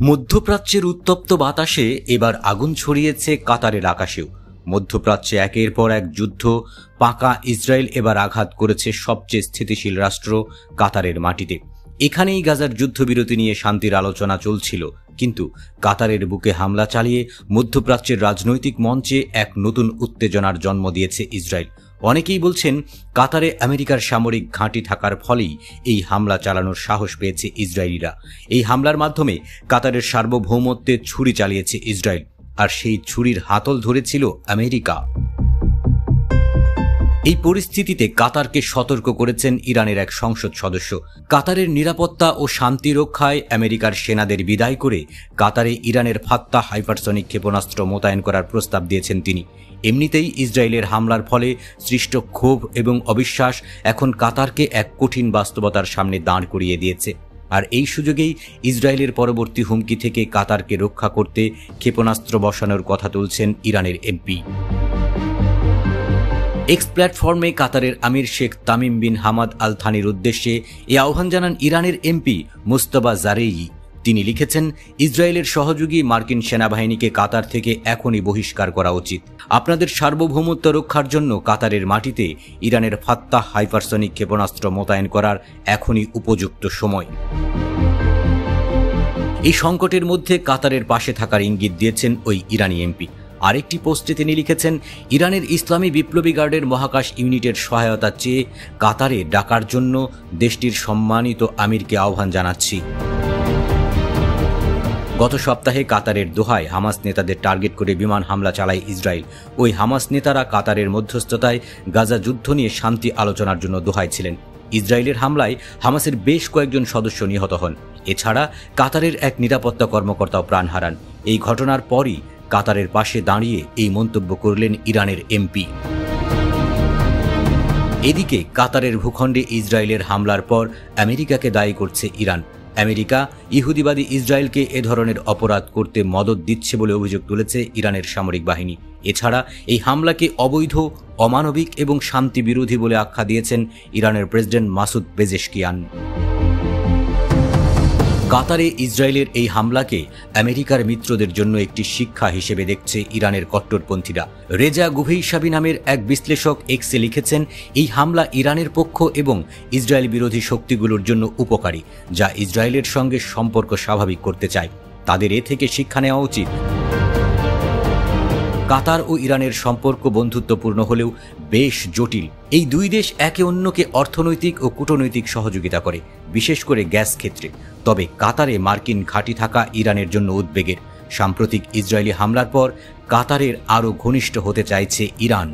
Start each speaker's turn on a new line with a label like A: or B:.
A: মধ্যপ্রাচ্যের উত্তপ্ত বাতাসে এবার আগুন ছড়িয়েছে কাতারের আকাশেও। মধ্যপ্রাচ্যে একের পর এক যুদ্ধ পাকা ইসরায়েল এবার আঘাত করেছে সবচেয়ে স্থিতিশীল রাষ্ট্র কাতারের মাটিতে। এখানেই গাজার যুদ্ধবিরতি নিয়ে শান্তির আলোচনা চলছিল, কিন্তু কাতারের বুকে হামলা চালিয়ে মধ্যপ্রাচ্যের রাজনৈতিক মঞ্চে এক নতুন উত্তেজনার জন্ম দিয়েছে ইসরায়েল। অনেকেই বলছেন কাতারে আমেরিকার সামরিক ঘাঁটি থাকার ফলেই এই হামলা চালানোর সাহস পেয়েছে ইসরায়েলিরা। এই হামলার মাধ্যমে কাতারের সার্বভৌমত্বে ছুরি চালিয়েছে ইসরায়েল, আর সেই ছুরির হাতল ধরেছিল আমেরিকা। এই পরিস্থিতিতে কাতারকে সতর্ক করেছেন ইরানের এক সংসদ সদস্য। কাতারের নিরাপত্তা ও শান্তি রক্ষায় আমেরিকার সেনাদের বিদায় করে কাতারে ইরানের ফাত্তাহ হাইপারসনিক ক্ষেপণাস্ত্র মোতায়েন করার প্রস্তাব দিয়েছেন তিনি। এমনিতেই ইসরায়েলের হামলার ফলে সৃষ্ট ক্ষোভ এবং অবিশ্বাস এখন কাতারকে এক কঠিন বাস্তবতার সামনে দাঁড় করিয়ে দিয়েছে। আর এই সুযোগেই ইসরায়েলের পরবর্তী হুমকি থেকে কাতারকে রক্ষা করতে ক্ষেপণাস্ত্র বসানোর কথা তুলছেন ইরানের এমপি। এক্স প্ল্যাটফর্মে কাতারের আমির Sheikh Tamim bin Hamad Al থানির উদ্দেশ্যে এ আহ্বান জানান ইরানের এমপি মুস্তাবা জারেই। তিনি লিখেছেন, ইসরায়েলের সহযোগী মার্কিন সেনাবাহিনীকে কাতার থেকে এখনই বহিষ্কার করা উচিত। আপনাদের সার্বভৌমত্ব রক্ষার জন্য কাতারের মাটিতে ইরানের ফাত্তাহ হাইপারসনিক ক্ষেপণাস্ত্র মোতায়েন করার এখনই উপযুক্ত সময়। এই সংকটের মধ্যে কাতারের পাশে থাকার ইঙ্গিত দিয়েছেন ওই ইরানি এমপি। আরেকটি পোস্টে তিনি লিখেছেন, ইরানের ইসলামী বিপ্লবী গার্ডের মহাকাশ ইউনিটের সহায়তা চেয়ে কাতারে ডাকার জন্য দেশটির সম্মানিত আমিরকে আহ্বান জানাচ্ছি। গত সপ্তাহে কাতারের দোহায় হামাস নেতাদের টার্গেট করে বিমান হামলা চালায় ইসরায়েল। ওই হামাস নেতারা কাতারের মধ্যস্থতায় গাজা যুদ্ধ নিয়ে শান্তি আলোচনার জন্য দোহায় ছিলেন। ইসরায়েলের হামলায় হামাসের বেশ কয়েকজন সদস্য নিহত হন। এছাড়া কাতারের এক নিরাপত্তা কর্মকর্তাও প্রাণ হারান। এই ঘটনার পরই কাতারের পাশে দাঁড়িয়ে এই মন্তব্য করলেন ইরানের এমপি। এদিকে কাতারের ভূখণ্ডে ইসরায়েলের হামলার পর আমেরিকাকে দায়ী করছে ইরান। আমেরিকা ইহুদিবাদী ইসরায়েলকে এ ধরনের অপরাধ করতে মদদ দিচ্ছে বলে অভিযোগ তুলেছে ইরানের সামরিক বাহিনী। এছাড়া এই হামলাকে অবৈধ, অমানবিক এবং শান্তি বিরোধী বলে আখ্যা দিয়েছেন ইরানের প্রেসিডেন্ট মাসুদ পেজেশকিয়ান। কাতারে ইসরায়েলের এই হামলাকে আমেরিকার মিত্রদের জন্য একটি শিক্ষা হিসেবে দেখছে ইরানের কট্টরপন্থীরা। রেজা গুভেইশাবি নামের এক বিশ্লেষক এক্সে লিখেছেন, এই হামলা ইরানের পক্ষ এবং ইসরায়েল বিরোধী শক্তিগুলোর জন্য উপকারী, যা ইসরায়েলের সঙ্গে সম্পর্ক স্বাভাবিক করতে চায়। তাদের এ থেকে শিক্ষা নেওয়া উচিত। কাতার ও ইরানের সম্পর্ক বন্ধুত্বপূর্ণ হলেও বেশ জটিল। এই দুই দেশ একে অন্যকে অর্থনৈতিক ও কূটনৈতিক সহযোগিতা করে, বিশেষ করে গ্যাস ক্ষেত্রে। তবে কাতারে মার্কিন ঘাঁটি থাকা ইরানের জন্য উদ্বেগের। সাম্প্রতিক ইসরায়েলি হামলার পর কাতারের আরও ঘনিষ্ঠ হতে চাইছে ইরান।